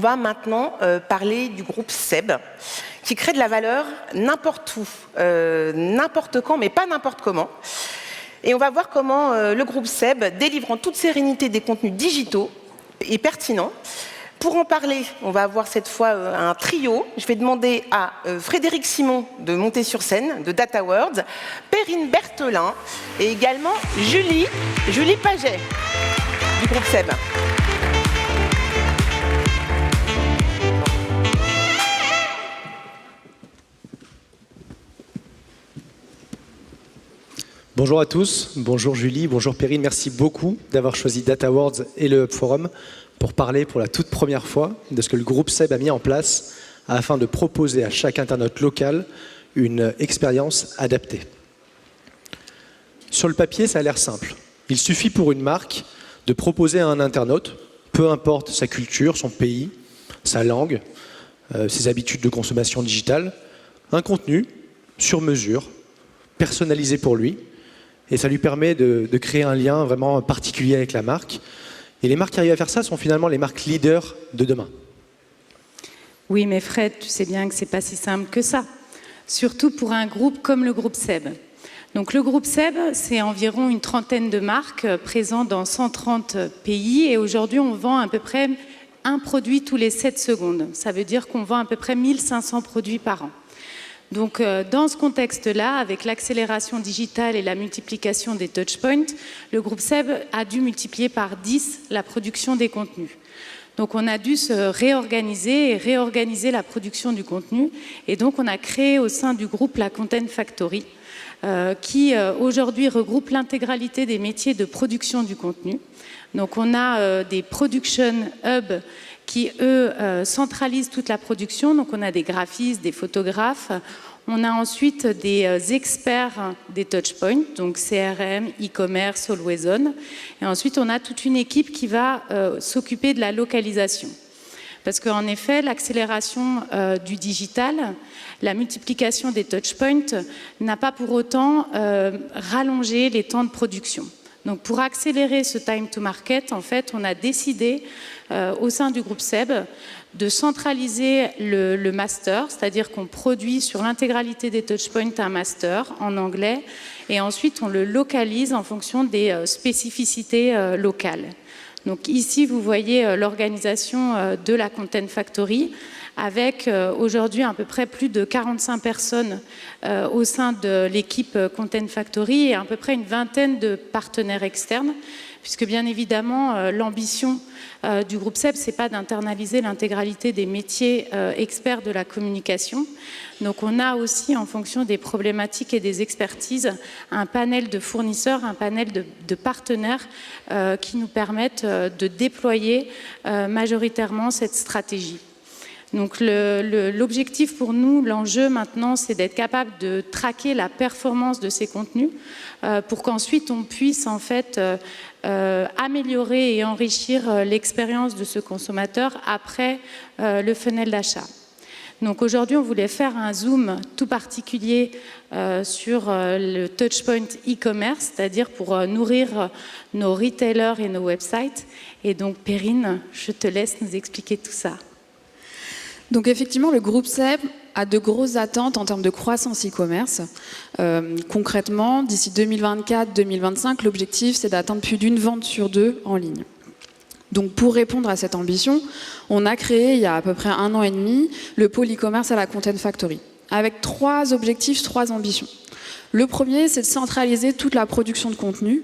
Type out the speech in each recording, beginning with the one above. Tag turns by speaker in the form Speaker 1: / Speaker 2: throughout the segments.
Speaker 1: va maintenant parler du groupe SEB, qui crée de la valeur n'importe où, n'importe quand, mais pas n'importe comment. Et on va voir comment le groupe SEB délivre en toute sérénité des contenus digitaux et pertinents. Pour en parler, on va avoir cette fois un trio. Je vais demander à Frédéric Simon de monter sur scène, de Data World, Perrine Berthelin et également Julie Paget du groupe SEB.
Speaker 2: Bonjour à tous, bonjour Julie, bonjour Perrine, merci beaucoup d'avoir choisi Data Awards et le Hub Forum pour parler pour la toute première fois de ce que le groupe SEB a mis en place afin de proposer à chaque internaute local une expérience adaptée. Sur le papier, ça a l'air simple. Il suffit pour une marque de proposer à un internaute, peu importe sa culture, son pays, sa langue, ses habitudes de consommation digitale, un contenu sur mesure, personnalisé pour lui, et ça lui permet de créer un lien vraiment particulier avec la marque. Et les marques qui arrivent à faire ça sont finalement les marques leaders de demain.
Speaker 3: Oui, mais Fred, tu sais bien que c'est pas si simple que ça. Surtout pour un groupe comme le groupe SEB. Donc le groupe SEB, c'est environ une trentaine de marques présentes dans 130 pays. Et aujourd'hui, on vend à peu près un produit tous les 7 secondes. Ça veut dire qu'on vend à peu près 1500 produits par an. Donc, dans ce contexte-là, avec l'accélération digitale et la multiplication des touchpoints, le groupe SEB a dû multiplier par 10 la production des contenus. Donc, on a dû se réorganiser et réorganiser la production du contenu. Et donc, on a créé au sein du groupe la Content Factory, qui aujourd'hui regroupe l'intégralité des métiers de production du contenu. Donc, on a des production hubs qui, eux, centralisent toute la production. Donc, on a des graphistes, des photographes. On a ensuite des experts des touchpoints, donc CRM, e-commerce, Always On. Et ensuite, on a toute une équipe qui va s'occuper de la localisation. Parce qu'en effet, l'accélération du digital, la multiplication des touchpoints n'a pas pour autant rallongé les temps de production. Donc, pour accélérer ce time to market, en fait, on a décidé au sein du groupe SEB de centraliser le master, c'est-à-dire qu'on produit sur l'intégralité des touchpoints un master en anglais et ensuite on le localise en fonction des spécificités locales. Donc ici, vous voyez l'organisation de la Content Factory avec aujourd'hui à peu près plus de 45 personnes au sein de l'équipe Content Factory et à peu près une vingtaine de partenaires externes, puisque bien évidemment, l'ambition du groupe SEB, c'est pas d'internaliser l'intégralité des métiers experts de la communication. Donc on a aussi, en fonction des problématiques et des expertises, un panel de fournisseurs, un panel de partenaires qui nous permettent de déployer majoritairement cette stratégie. Donc l'objectif pour nous, l'enjeu maintenant, c'est d'être capable de traquer la performance de ces contenus pour qu'ensuite on puisse en fait améliorer et enrichir l'expérience de ce consommateur après le funnel d'achat. Donc aujourd'hui, on voulait faire un zoom tout particulier sur le touchpoint e-commerce, c'est-à-dire pour nourrir nos retailers et nos websites. Et donc Perrine, je te laisse nous expliquer tout ça.
Speaker 4: Donc effectivement, le groupe SEB a de grosses attentes en termes de croissance e-commerce. Concrètement, d'ici 2024-2025, l'objectif, c'est d'atteindre plus d'une vente sur 2 en ligne. Donc pour répondre à cette ambition, on a créé, il y a à peu près 1 an et demi, le pôle e-commerce à la Content Factory, avec 3 objectifs, 3 ambitions. Le premier, c'est de centraliser toute la production de contenu.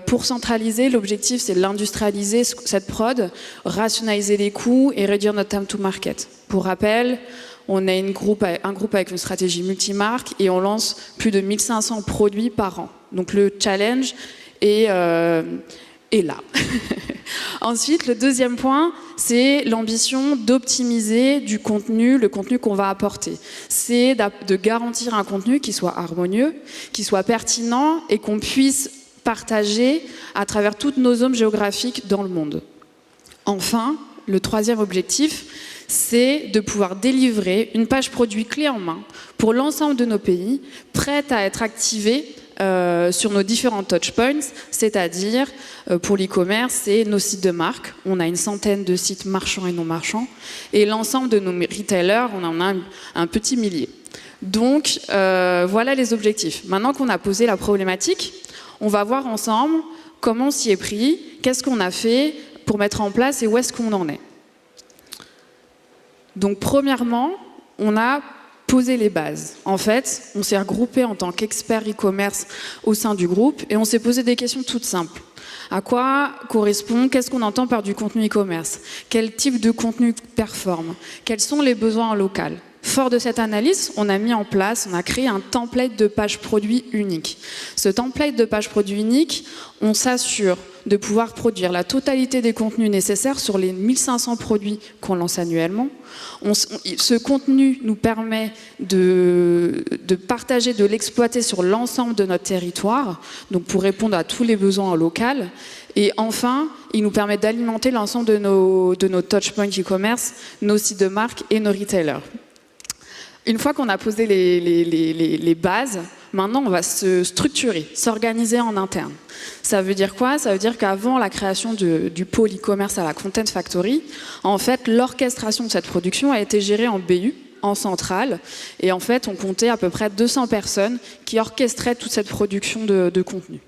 Speaker 4: Pour centraliser, l'objectif, c'est de l'industrialiser, cette prod, rationaliser les coûts et réduire notre time to market. Pour rappel, on a un groupe avec une stratégie multimarque et on lance plus de 1500 produits par an. Donc le challenge est là. Ensuite, le deuxième point, c'est l'ambition d'optimiser du contenu, le contenu qu'on va apporter. C'est de garantir un contenu qui soit harmonieux, qui soit pertinent et qu'on puisse partager à travers toutes nos zones géographiques dans le monde. Enfin, le troisième objectif, c'est de pouvoir délivrer une page produit clé en main pour l'ensemble de nos pays, prête à être activée sur nos différents touchpoints, c'est-à-dire pour l'e-commerce, c'est nos sites de marque. On a une centaine de sites marchands et non marchands. Et l'ensemble de nos retailers, on en a un petit millier. Donc, voilà les objectifs. Maintenant qu'on a posé la problématique, on va voir ensemble comment on s'y est pris, qu'est-ce qu'on a fait pour mettre en place et où est-ce qu'on en est. Donc, premièrement, on a posé les bases. En fait, on s'est regroupé en tant qu'experts e-commerce au sein du groupe et on s'est posé des questions toutes simples. À quoi correspond, qu'est-ce qu'on entend par du contenu e-commerce? Quel type de contenu performe? Quels sont les besoins en local? Fort de cette analyse, on a mis en place, on a créé un template de page produit unique. Ce template de page produit unique, on s'assure de pouvoir produire la totalité des contenus nécessaires sur les 1500 produits qu'on lance annuellement. Ce contenu nous permet de partager, de l'exploiter sur l'ensemble de notre territoire, donc pour répondre à tous les besoins en local. Et enfin, il nous permet d'alimenter l'ensemble de nos touchpoints e-commerce, nos sites de marque et nos retailers. Une fois qu'on a posé les bases, maintenant on va se structurer, s'organiser en interne. Ça veut dire quoi? Ça veut dire qu'avant la création du pôle e-commerce à la Content Factory, en fait l'orchestration de cette production a été gérée en BU, en centrale, et en fait on comptait à peu près 200 personnes qui orchestraient toute cette production de contenu.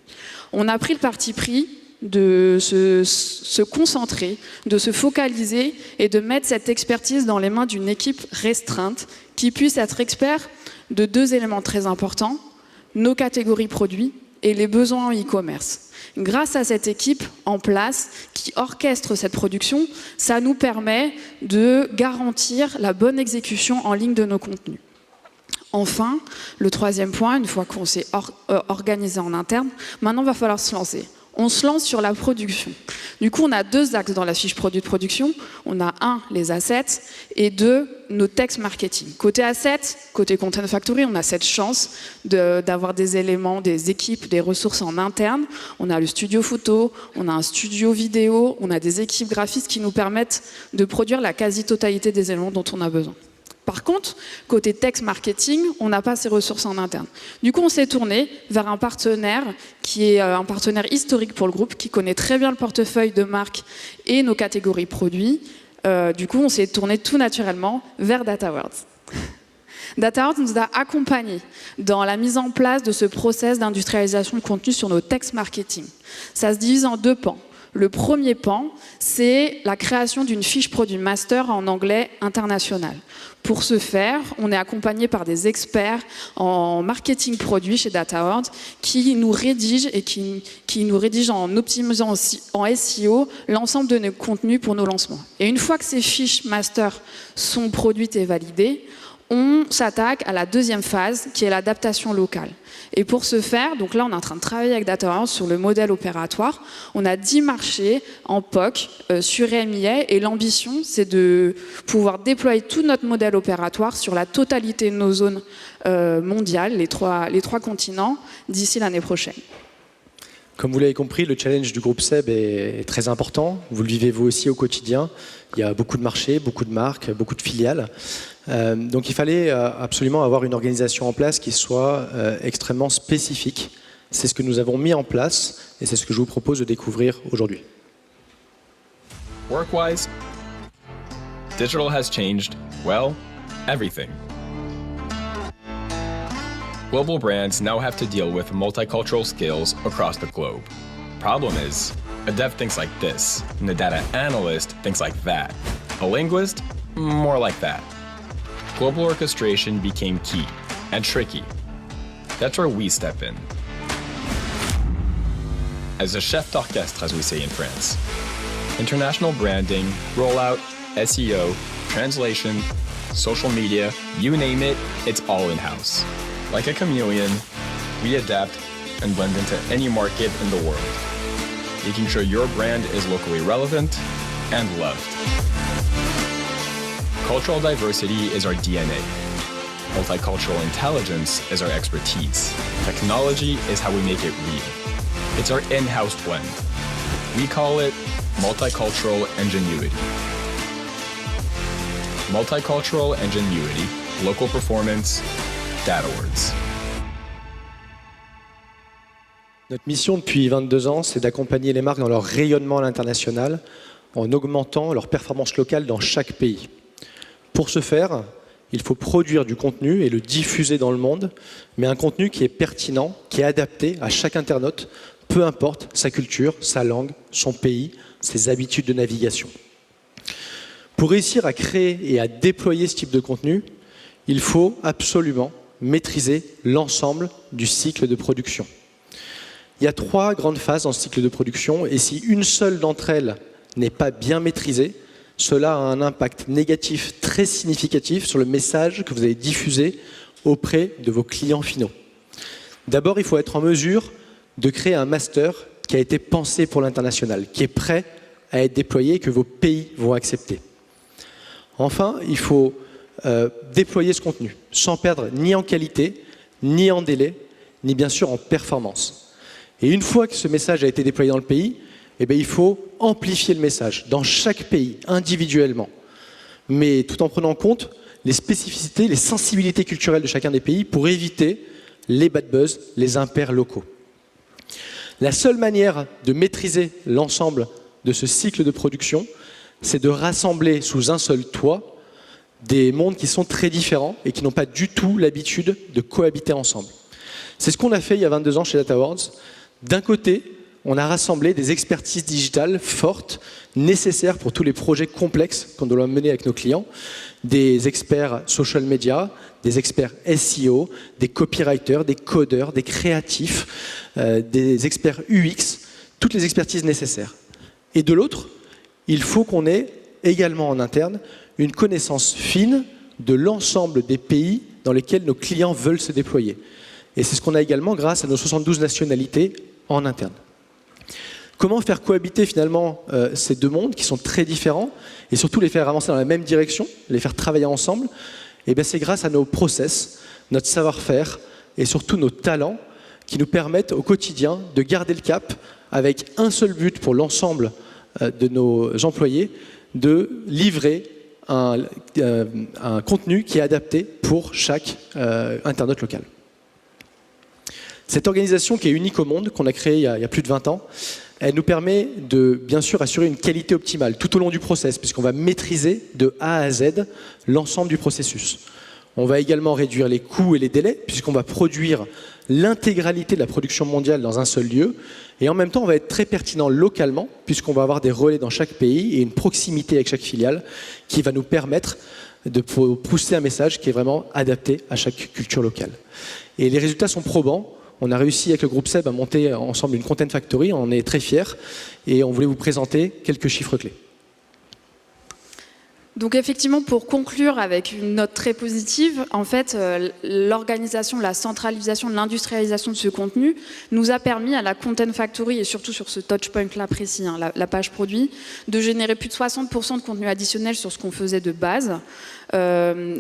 Speaker 4: On a pris le parti pris de se concentrer, de se focaliser et de mettre cette expertise dans les mains d'une équipe restreinte qui puisse être expert de deux éléments très importants, nos catégories produits et les besoins en e-commerce. Grâce à cette équipe en place qui orchestre cette production, ça nous permet de garantir la bonne exécution en ligne de nos contenus. Enfin, le troisième point, une fois qu'on s'est organisé en interne, maintenant il va falloir se lancer. On se lance sur la production. Du coup, on a deux axes dans la fiche produit de production. On a un, les assets, et deux, nos textes marketing. Côté assets, côté Content Factory, on a cette chance d'avoir des éléments, des équipes, des ressources en interne. On a le studio photo, on a un studio vidéo, on a des équipes graphistes qui nous permettent de produire la quasi-totalité des éléments dont on a besoin. Par contre, côté texte marketing, on n'a pas ces ressources en interne. Du coup, on s'est tourné vers un partenaire qui est un partenaire historique pour le groupe, qui connaît très bien le portefeuille de marques et nos catégories produits. Du coup, on s'est tourné tout naturellement vers DataWords. DataWords nous a accompagnés dans la mise en place de ce process d'industrialisation de contenu sur nos textes marketing. Ça se divise en deux pans. Le premier pan, c'est la création d'une fiche produit master en anglais international. Pour ce faire, on est accompagné par des experts en marketing produit chez DataWords qui nous rédigent et qui nous rédigent en optimisant en SEO l'ensemble de nos contenus pour nos lancements. Et une fois que ces fiches master sont produites et validées, on s'attaque à la deuxième phase qui est l'adaptation locale. Et pour ce faire, donc là on est en train de travailler avec DataWords sur le modèle opératoire. On a 10 marchés en POC sur EMEA et l'ambition c'est de pouvoir déployer tout notre modèle opératoire sur la totalité de nos zones mondiales, les trois continents, d'ici l'année prochaine.
Speaker 2: Comme vous l'avez compris, le challenge du groupe SEB est très important. Vous le vivez vous aussi au quotidien. Il y a beaucoup de marchés, beaucoup de marques, beaucoup de filiales. Donc il fallait absolument avoir une organisation en place qui soit extrêmement spécifique. C'est ce que nous avons mis en place et c'est ce que je vous propose de découvrir aujourd'hui.
Speaker 5: Work-wise, digital has changed, well, everything. Global brands now have to deal with multicultural skills across the globe. Problem is, a dev thinks like this, and a data analyst thinks like that. A linguist, more like that. Global orchestration became key and tricky. That's where we step in. As a chef d'orchestre, as we say in France. International branding, rollout, SEO, translation, social media, you name it, it's all in-house. Like a chameleon, we adapt and blend into any market in the world, making sure your brand is locally relevant and loved. Cultural diversity is our DNA. Multicultural intelligence is our expertise. Technology is how we make it real. It's our in-house blend. We call it multicultural ingenuity. Multicultural ingenuity, local performance, DataWords.
Speaker 2: Notre mission depuis 22 ans, c'est d'accompagner les marques dans leur rayonnement à l'international en augmentant leur performance locale dans chaque pays. Pour ce faire, il faut produire du contenu et le diffuser dans le monde, mais un contenu qui est pertinent, qui est adapté à chaque internaute, peu importe sa culture, sa langue, son pays, ses habitudes de navigation. Pour réussir à créer et à déployer ce type de contenu, il faut absolument maîtriser l'ensemble du cycle de production. Il y a 3 grandes phases dans ce cycle de production, et si une seule d'entre elles n'est pas bien maîtrisée, cela a un impact négatif très significatif sur le message que vous allez diffuser auprès de vos clients finaux. D'abord, il faut être en mesure de créer un master qui a été pensé pour l'international, qui est prêt à être déployé et que vos pays vont accepter. Enfin, il faut déployer ce contenu sans perdre ni en qualité, ni en délai, ni bien sûr en performance. Et une fois que ce message a été déployé dans le pays, eh bien, il faut amplifier le message dans chaque pays, individuellement, mais tout en prenant en compte les spécificités, les sensibilités culturelles de chacun des pays pour éviter les bad buzz, les impairs locaux. La seule manière de maîtriser l'ensemble de ce cycle de production, c'est de rassembler sous un seul toit des mondes qui sont très différents et qui n'ont pas du tout l'habitude de cohabiter ensemble. C'est ce qu'on a fait il y a 22 ans chez DataWords. D'un côté, on a rassemblé des expertises digitales fortes, nécessaires pour tous les projets complexes qu'on doit mener avec nos clients, des experts social media, des experts SEO, des copywriters, des codeurs, des créatifs, des experts UX, toutes les expertises nécessaires. Et de l'autre, il faut qu'on ait également en interne une connaissance fine de l'ensemble des pays dans lesquels nos clients veulent se déployer. Et c'est ce qu'on a également grâce à nos 72 nationalités en interne. Comment faire cohabiter finalement ces deux mondes qui sont très différents et surtout les faire avancer dans la même direction, les faire travailler ensemble? Et bien c'est grâce à nos process, notre savoir-faire et surtout nos talents qui nous permettent au quotidien de garder le cap avec un seul but pour l'ensemble de nos employés, de livrer un contenu qui est adapté pour chaque internaute local. Cette organisation qui est unique au monde, qu'on a créée il y a plus de 20 ans, elle nous permet de, bien sûr, assurer une qualité optimale tout au long du process, puisqu'on va maîtriser de A à Z l'ensemble du processus. On va également réduire les coûts et les délais, puisqu'on va produire l'intégralité de la production mondiale dans un seul lieu. Et en même temps, on va être très pertinent localement, puisqu'on va avoir des relais dans chaque pays et une proximité avec chaque filiale qui va nous permettre de pousser un message qui est vraiment adapté à chaque culture locale. Et les résultats sont probants. On a réussi avec le groupe SEB à monter ensemble une Content Factory, on en est très fiers et on voulait vous présenter quelques chiffres clés.
Speaker 4: Donc effectivement, pour conclure avec une note très positive, en fait, l'organisation, la centralisation, l'industrialisation de ce contenu nous a permis à la Content Factory, et surtout sur ce touchpoint-là précis, hein, la page produit, de générer plus de 60% de contenu additionnel sur ce qu'on faisait de base.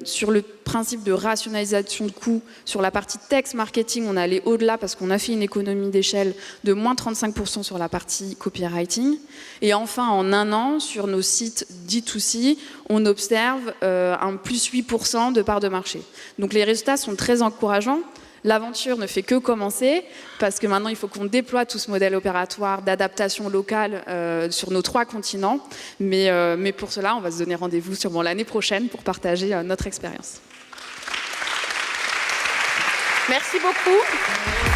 Speaker 4: Sur le principe de rationalisation de coûts, sur la partie text marketing, on est allé au-delà parce qu'on a fait une économie d'échelle de moins 35% sur la partie copywriting. Et enfin, en un an, sur nos sites D2C, on observe un plus 8% de part de marché. Donc les résultats sont très encourageants. L'aventure ne fait que commencer parce que maintenant il faut qu'on déploie tout ce modèle opératoire d'adaptation locale sur nos 3 continents. Mais pour cela, on va se donner rendez-vous sûrement l'année prochaine pour partager notre expérience.
Speaker 1: Merci beaucoup.